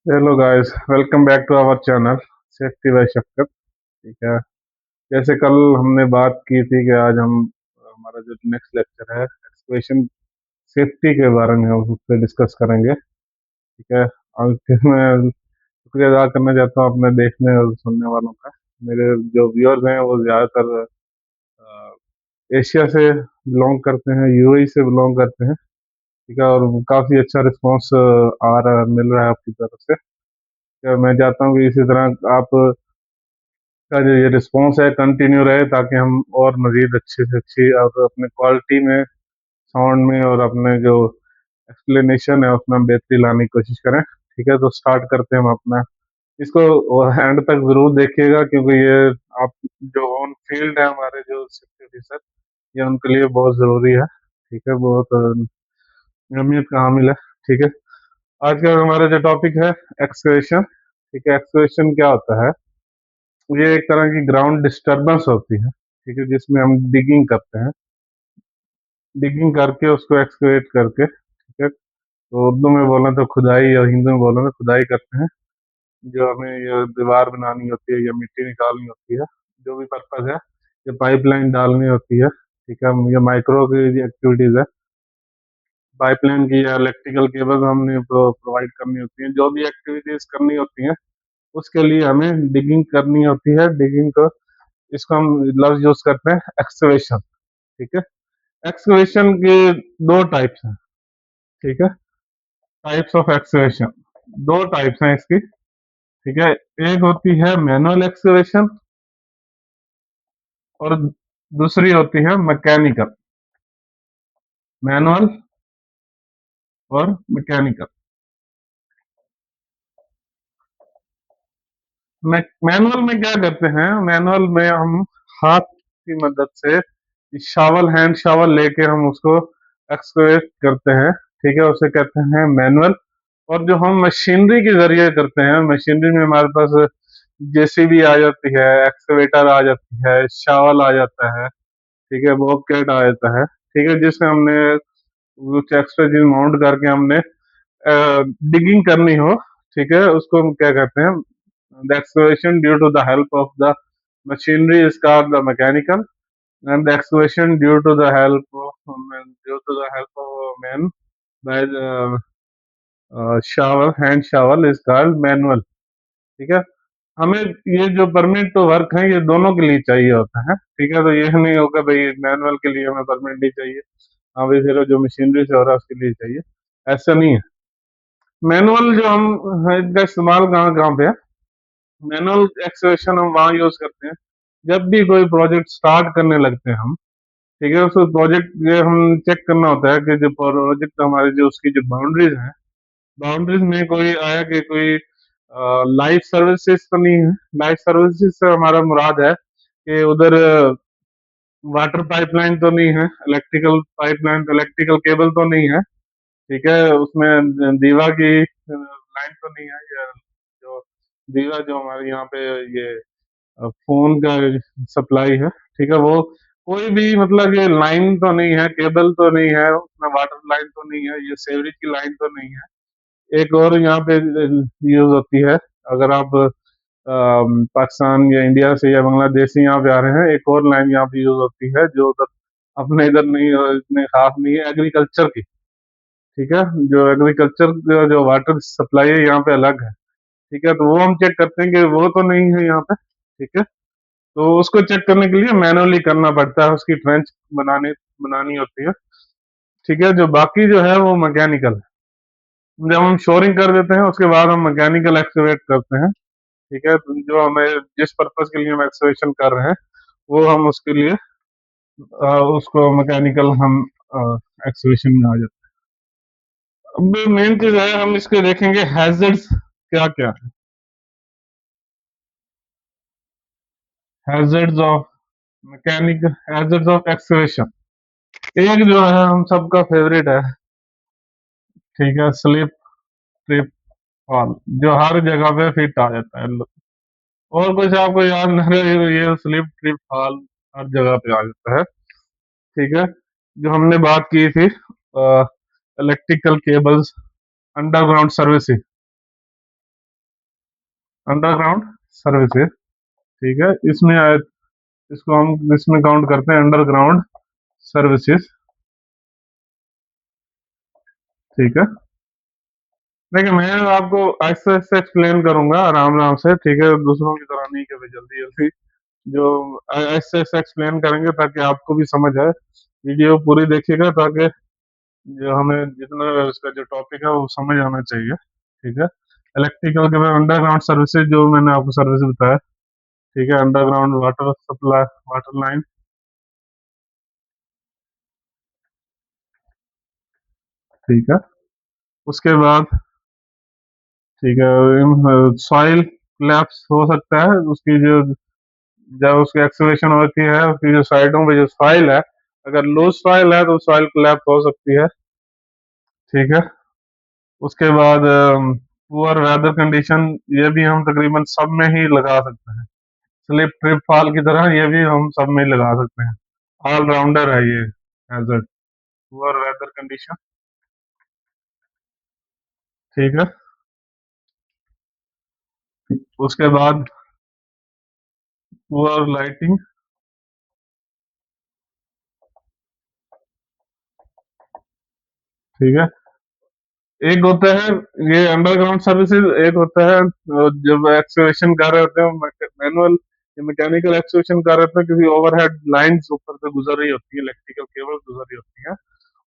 Hello guys, welcome back to our channel safety by Shafqat. ठीक है। जैसे कल हमने बात की थी कि आज हम हमारा जो नेक्स्ट लेक्चर है एक्सप्रेशन सेफ्टी के बारे में हम उस पर डिस्कस करेंगे। ठीक है। और फिर मैं शुक्रिया अदा करना चाहता हूँ अपने देखने और सुनने वालों का। मेरे जो व्यूअर्स हैं वो ज़्यादातर एशिया से बिलोंग करते हैं, यूएई से बिलोंग करते हैं। ठीक है। और काफ़ी अच्छा रिस्पॉन्स आ रहा है, मिल रहा है आपकी तरफ से। मैं चाहता हूँ कि इसी तरह आप का जो ये रिस्पॉन्स है कंटिन्यू रहे, ताकि हम और मजीद अच्छी से अच्छी और अपने क्वालिटी में, साउंड में और अपने जो एक्सप्लेनेशन है उसमें हम बेहतरी लाने की कोशिश करें। ठीक है, तो स्टार्ट करते हैं हम अपना। इसको एंड तक जरूर देखिएगा, क्योंकि ये आप जो ऑन फील्ड है हमारे जो सेफ्टी ऑफिसर, ये उनके लिए बहुत जरूरी है। ठीक है, बहुत अहमियत का हामिल है। ठीक है। आज का हमारा जो टॉपिक है एक्सकवेशन। ठीक है, एक्सकवेशन क्या होता है? ये एक तरह की ग्राउंड डिस्टरबेंस होती है। ठीक है, जिसमें हम डिगिंग करते हैं, डिगिंग करके उसको एक्सकवेट करके। ठीक है, तो उर्दू में बोला तो खुदाई और हिंदी में बोला तो खुदाई करते हैं। जो हमें ये दीवार बनानी होती है या मिट्टी निकालनी होती है, जो भी पर्पज है, ये पाइपलाइन डालनी होती है। ठीक है, ये माइक्रो की एक्टिविटीज है। पाइपलाइन की या इलेक्ट्रिकल केबल हमने प्रोवाइड करनी होती है, जो भी एक्टिविटीज करनी होती है उसके लिए हमें डिगिंग करनी होती है। डिगिंग को, इसको हम लफ्ज यूज करते हैं एक्सकवेशन। ठीक है। एक्सकवेशन के दो टाइप्स हैं। ठीक है, टाइप्स ऑफ एक्सकवेशन, दो टाइप्स हैं इसकी। ठीक है, एक होती है मैनुअल एक्सकवेशन और दूसरी होती है मैकेनिकल। मैनुअल और मैकेनिकल। मैनुअल में क्या करते हैं? मैनुअल में हम हाथ की मदद से शावल, हैंड शावल लेके हम उसको एक्सकवेट करते हैं। ठीक है, उसे कहते हैं मैनुअल। और जो हम मशीनरी के जरिए करते हैं, मशीनरी में हमारे पास जेसीबी आ जाती है, एक्सकवेटर आ जाती है, शावल आ जाता है। ठीक है, बॉबकैट आ जाता है। ठीक है, जिसमें हमने कुछ एक्स्ट्रा चीज माउंट करके हमने डिगिंग करनी हो। ठीक है, उसको हम क्या कहते हैं? The excavation due to the help of the machinery is called the mechanical, and the excavation due to the help of a man by the shovel, hand shovel is called manual। ठीक है, हमें ये जो permit तो work है ये दोनों के लिए चाहिए होता है। ठीक है, तो ये नहीं होगा भाई मैनुअल के लिए हमें परमिट नहीं चाहिए, हाँ भाई सिर्फ जो मशीनरी से हो रहा है उसके लिए चाहिए, ऐसा नहीं है। मैनुअल जो हम है, इसका इस्तेमाल कहाँ कहाँ पे है? मैनुअल एक्सकवेशन हम वहाँ यूज करते हैं जब भी कोई प्रोजेक्ट स्टार्ट करने लगते हैं हम। ठीक है, उसको प्रोजेक्ट ये हम चेक करना होता है कि जो प्रोजेक्ट हमारे जो उसकी जो बाउंड्रीज हैं, बाउंड्रीज में कोई आया कि कोई लाइफ सर्विसेज तो नहीं है। लाइफ सर्विसेज से हमारा मुराद है कि उधर वाटर पाइपलाइन तो नहीं है, इलेक्ट्रिकल पाइपलाइन, इलेक्ट्रिकल केबल तो नहीं है। ठीक है, उसमें दीवा की लाइन तो नहीं है, या जो दीवा जो हमारे यहाँ पे ये फोन का सप्लाई है। ठीक है, वो कोई भी मतलब ये लाइन तो नहीं है, केबल तो नहीं है, उसमें वाटर लाइन तो नहीं है, ये सेवरेज की लाइन तो नहीं है। एक और यहाँ पे यूज होती है, अगर आप पाकिस्तान या इंडिया से या बांग्लादेश से यहाँ पे आ रहे हैं, एक और लाइन यहाँ पे यूज होती है जो उधर अपने इधर नहीं, इतने खास नहीं है, एग्रीकल्चर की। ठीक है, जो एग्रीकल्चर जो वाटर सप्लाई है यहाँ पे अलग है। ठीक है, तो वो हम चेक करते हैं कि वो तो नहीं है यहाँ पे। ठीक है, तो उसको चेक करने के लिए मैनुअली करना पड़ता है, उसकी ट्रेंच बनाने बनानी होती है। ठीक है, जो बाकी जो है वो मैकेनिकल है। जब हम शोरिंग कर देते हैं उसके बाद हम मैकेनिकल एक्सकवेट करते हैं। ठीक है, तो जो हमें जिस पर्पज के लिए हम एक्सकवेशन कर रहे हैं वो हम उसके लिए उसको मैकेनिकल हम एक्सकवेशन में आ जाते हैं। अब मेन चीज है, हम इसके देखेंगे हैजर्ड्स क्या क्या है। Hazards of mechanic, hazards of excavation. एक जो है हम सबका फेवरेट है, ठीक है, स्लिप, ट्रिप, फॉल, जो हर जगह पे फिट आ जाता है। और कुछ आपको याद न रहे तो ये स्लिप, ट्रिप, फॉल हर जगह पे आ जाता है। ठीक है, जो हमने बात की थी electrical cables, underground servicing. Underground services, ठीक है, इसमें इसको हम इसमें काउंट करते हैं अंडरग्राउंड सर्विसेज, ठीक है। देखिए मैं आपको ऐसे ऐसे एक्सप्लेन करूंगा आराम आराम से, ठीक है, दूसरों की तरह नहीं कि भाई जल्दी जल्दी, जो ऐसे ऐसे एक्सप्लेन करेंगे ताकि आपको भी समझ आए। वीडियो पूरी देखिएगा ताकि जो हमें जितना इसका जो टॉपिक है वो समझ आना चाहिए, ठीक है। इलेक्ट्रिकल के बाद अंडरग्राउंड सर्विसेज जो मैंने आपको सर्विस बताया, ठीक है, underground water supply, water line, ठीक है। उसके बाद, ठीक है, सॉइल कोलैप्स हो सकता है, उसकी जो जब उसकी एक्सकवेशन होती है उसकी जो साइडों पे जो सॉइल है, अगर लूज सॉइल है तो सॉइल कोलैप्स हो सकती है, ठीक है। उसके बाद पुअर वेदर कंडीशन, ये भी हम तकरीबन सब में ही लगा सकते हैं, स्लिप ट्रिप फॉल की तरह ये भी हम सब में ही लगा सकते हैं, ऑलराउंडर है ये हैजर्ड, पुअर वेदर कंडीशन, ठीक है। उसके बाद पुअर लाइटिंग, ठीक है। एक होता है ये अंडरग्राउंड सर्विसेज, एक होता है जब एक्सकवेशन कर रहे होते हैं मैनुअल या मैकेनिकल एक्सकवेशन कर रहे होते हैं, क्योंकि ओवरहेड लाइंस ऊपर से गुजर रही होती है, इलेक्ट्रिकल केबल गुजर रही होती है,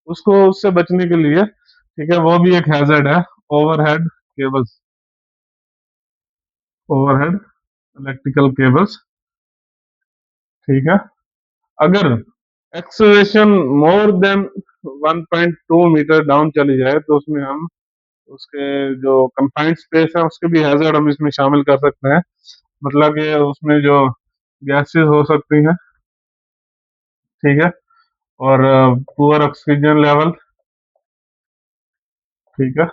उसको उससे बचने के लिए, ठीक है, वो भी एक हैजर्ड है, overhead cables, overhead electrical cables, ठीक है। अगर excavation more than 1.2 meter down चली जाए तो उसमें हम उसके जो कंफाइंड स्पेस है उसके भी हैजर्ड हम इसमें शामिल कर सकते हैं, मतलब कि उसमें जो गैसेस हो सकती हैं, ठीक है, और पुअर ऑक्सीजन लेवल, ठीक है।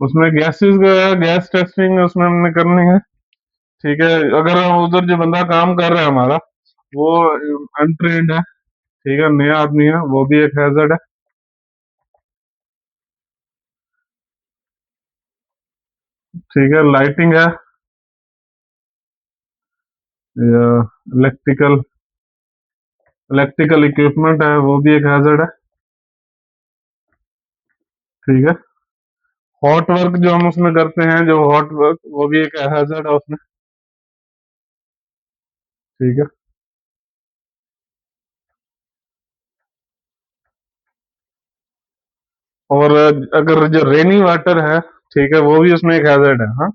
उसमें गैसेस का गैस टेस्टिंग उसमें हमने करनी है, ठीक है। अगर हम उधर जो बंदा काम कर रहा है हमारा वो अनट्रेंड है, ठीक है, नया आदमी है, वो भी एक हैजर्ड है, ठीक है। लाइटिंग है, इलेक्ट्रिकल इलेक्ट्रिकल इक्विपमेंट है, वो भी एक हैजर्ड है, ठीक है। हॉट वर्क जो हम उसमें करते हैं, जो हॉट वर्क, वो भी एक हैजर्ड है उसमें, ठीक है। और अगर जो रेनी वाटर है, ठीक है, वो भी उसमें एक हैजर्ड है, हाँ,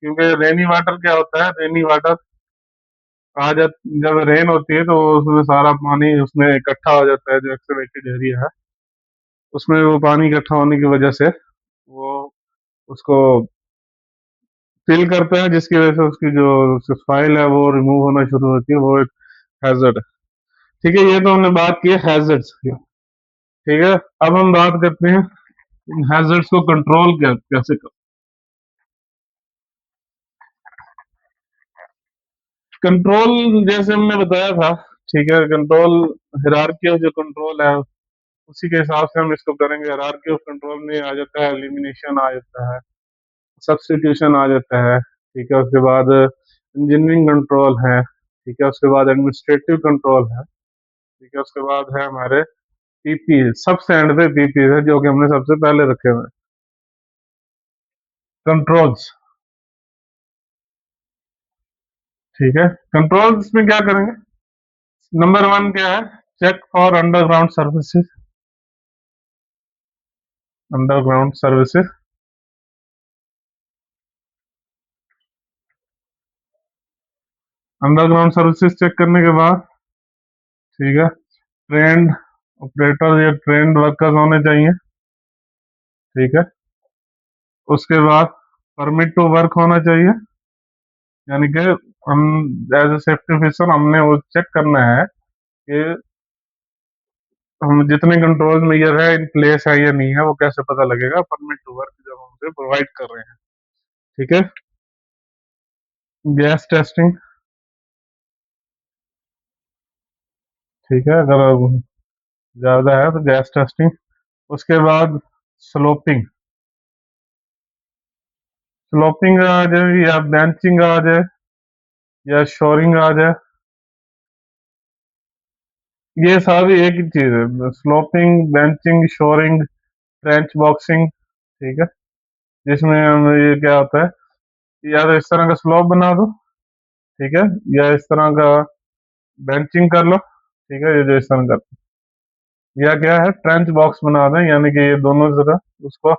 क्योंकि रेनी वाटर क्या होता है, रेनी वाटर आ जा जब रेन होती है तो उसमें सारा पानी उसमें इकट्ठा हो जाता है, जो एक्सकेवेटेड एरिया है उसमें वो पानी इकट्ठा होने की वजह से वो उसको फिल करता है, जिसकी वजह से उसकी जो फाइल है वो रिमूव होना शुरू होती है, वो एक हैजर्ड है, ठीक है। ये तो हमने बात की है हैजर्ड्स की, ठीक है। अब हम बात करते हैं इन हैजर्ड्स को कंट्रोल कैसे कर। कंट्रोल जैसे हमने बताया था, ठीक है, कंट्रोल हिरार्की ऑफ जो कंट्रोल है उसी के हिसाब से हम इसको करेंगे। हिरार्की ऑफ कंट्रोल में आ जाता है एलिमिनेशन, आ जाता है सब्स्टिट्यूशन, आ जाता है, ठीक है। उसके बाद इंजीनियरिंग कंट्रोल है, ठीक है। उसके बाद एडमिनिस्ट्रेटिव कंट्रोल है, ठीक है। उसके बाद है हमारे पीपी, सबसे एंड पे पीपी है जो कि हमने सबसे पहले रखे हुए हैं कंट्रोल्स, ठीक है। कंट्रोल्स में क्या करेंगे, नंबर वन क्या है, check for underground services, underground services, underground services check करने के बाद, ठीक है, ट्रेंड ऑपरेटर या ट्रेंड वर्कर्स होने चाहिए, ठीक है। उसके बाद परमिट टू वर्क होना चाहिए, यानी कि हम एज ए सेफ्टी ऑफिसर हमने वो चेक करना है कि हम जितने कंट्रोल मेजर है इन प्लेस है या नहीं है, वो कैसे पता लगेगा, परमिट टू वर्क जब हम उसे प्रोवाइड कर रहे हैं, ठीक है। गैस टेस्टिंग, ठीक है, अगर ज्यादा है तो गैस टेस्टिंग। उसके बाद स्लोपिंग, स्लोपिंग आ जाए या बेंचिंग आ जाए या शोरिंग आ जाए, ये सारी एक ही चीज है। Sloping, benching, shoring, trench boxing, ठीक है। जिसमें हम ये क्या होता है, या तो इस तरह का स्लोप बना दो, ठीक है, या इस तरह का बेंचिंग कर लो, ठीक है, ये जो इस तरह का, या क्या है ट्रेंच बॉक्स बना दें, यानी कि ये दोनों जगह उसको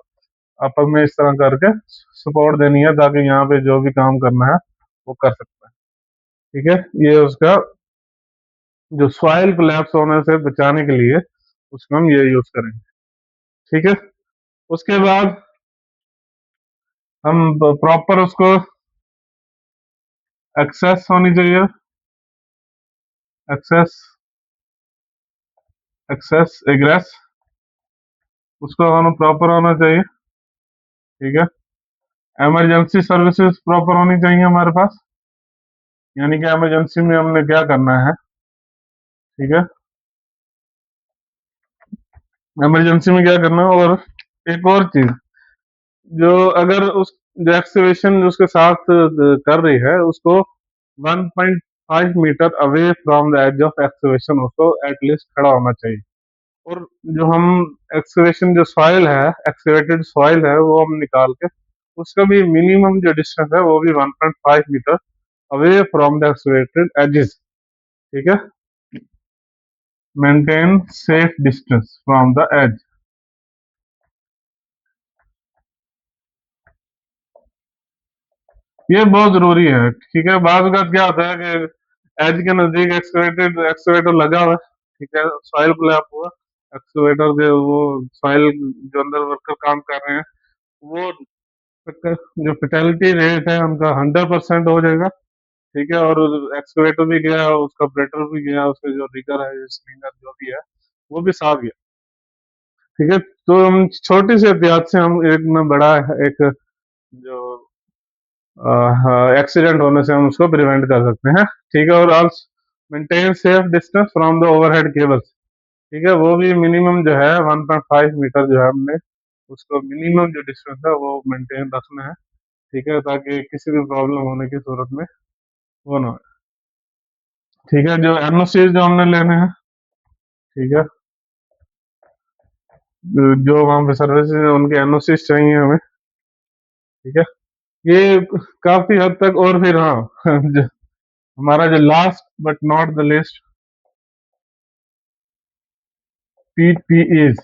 आपस में इस तरह करके सपोर्ट देनी है, ताकि यहाँ पे जो भी काम करना है वो कर सकता है, ठीक है। ये उसका जो सॉइल कोलैप्स होने से बचाने के लिए उसको हम ये यूज करेंगे, ठीक है। उसके बाद हम प्रॉपर उसको एक्सेस होनी चाहिए, एक्सेस, एक्सेस एग्रेस, उसको हम प्रॉपर होना चाहिए, ठीक है। इमरजेंसी सर्विसेज प्रॉपर होनी चाहिए हमारे पास, यानी कि इमरजेंसी में हमने क्या करना है, ठीक है, इमरजेंसी में क्या करना है। और एक और चीज, जो अगर उस जो एक्सकवेशन उसके साथ कर रही है उसको 1.5 metre away from the edge of excavation उसको एटलीस्ट खड़ा होना चाहिए। और जो हम एक्सकवेशन जो सॉइल है, एक्सकेवेटेड सॉइल है, वो हम निकाल के उसका भी मिनिमम जो डिस्टेंस है वो भी 1.5 metre away from the excavated edges, ठीक है। Maintain safe distance from the edge, ये बहुत जरूरी है, ठीक है। बाद का क्या होता है कि एज के नजदीक एक्सकवेटर लगा हुआ है, ठीक है, सॉइल कोलैप्स हुआ, एक्सकवेटर के वो सॉइल जो अंदर वर्कर काम कर रहे हैं वो जो फेटेलिटी रेट है उनका 100% हो जाएगा, ठीक है। और एक्सकवेटर भी गया, उसका ऑपरेटर भी गया, उसका जो रिगर है, स्लिंगर जो भी है वो भी साथ गया, ठीक है। तो हम छोटी सी एहतियात से हम एक ना बड़ा एक जो एक्सीडेंट होने से हम उसको प्रिवेंट कर सकते हैं, ठीक है। और also maintain safe distance from the overhead cables, ठीक है, वो भी मिनिमम जो है 1.5 मीटर जो है हमने उसको मिनिमम जो डिस्टेंस है वो मेंटेन रखना है, ठीक है, ताकि किसी भी प्रॉब्लम होने की सूरत में वो ना हो, ठीक है। जो एनओसी जो हमने लेने हैं, ठीक है, जो वहाँ पे सर्विस उनके एनओसी चाहिए हमें, ठीक है। ये काफी हद तक। और फिर हाँ हमारा जो last but not the list, PPEs,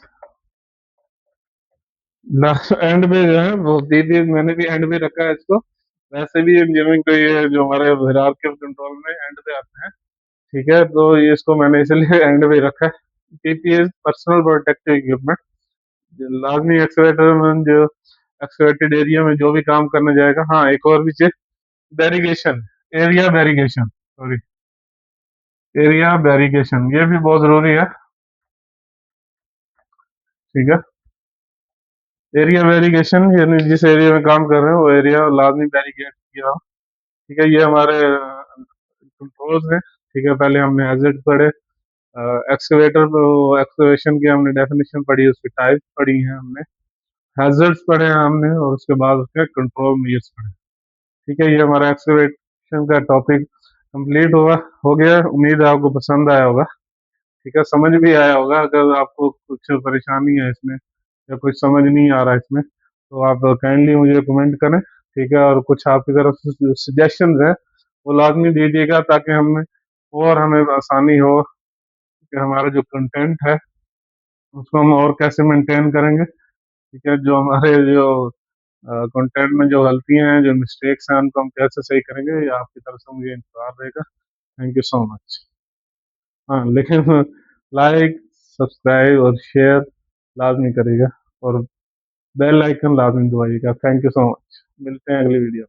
last and में जो है वो दीदी मैंने भी एंड में रखा है इसको। वैसे भी इंजीनियरिंग को ये जो हमारे हिरार्की ऑफ कंट्रोल में एंड पे आते हैं, ठीक है, तो ये इसको मैंने इसलिए एंड पे रखा है। पीपीईज पर्सनल प्रोटेक्टिव इक्विपमेंट, जो लाजमी एक्सकेवेटर में जो एक्सकेवेटेड एरिया में जो भी काम करने जाएगा। हाँ, एक और भी चीज, बैरिगेशन, एरिया बैरिगेशन, सॉरी, एरिया बैरिगेशन, ये भी बहुत जरूरी है, ठीक है। एरिया बैरिगेशन यानी जिस एरिया में काम कर रहे हैं वो एरिया लाजमी बैरिकेड किया हो, ठीक है। ये हमारे कंट्रोल्स हैं, ठीक है। पहले हमने एजेड पढ़े, एक्सकेवेटर एक्सकेवेशन की हमने डेफिनेशन पढ़ी, उसकी टाइप पढ़ी है हमने, हैजर्ड्स पढ़े हैं हमने, और उसके बाद उसके कंट्रोल मेजर्स पढ़े, ठीक है। ये हमारा एक्सकेवेशन का टॉपिक कंप्लीट हुआ, हो गया। उम्मीद है आपको पसंद आया होगा, ठीक है, समझ भी आया होगा। अगर आपको कुछ परेशानी है इसमें या कुछ समझ नहीं आ रहा है इसमें, तो आप काइंडली मुझे कमेंट करें, ठीक है। और कुछ आपकी तरफ से सजेशन है वो लाजमी दीजिएगा, ताकि हमें आसानी हो कि हमारा जो कंटेंट है उसको हम और कैसे मेंटेन करेंगे, ठीक है। जो हमारे जो कंटेंट में जो गलतियां हैं, जो मिस्टेक्स हैं, उनको हम कैसे सही करेंगे, ये आपकी तरफ से मुझे इंतजार रहेगा। Thank you so much. हाँ, लेकिन लाइक, सब्सक्राइब और शेयर लाजमी करिएगा, और बेल आइकन लाजमी दबाइएगा। थैंक यू सो मच, मिलते हैं अगली वीडियो।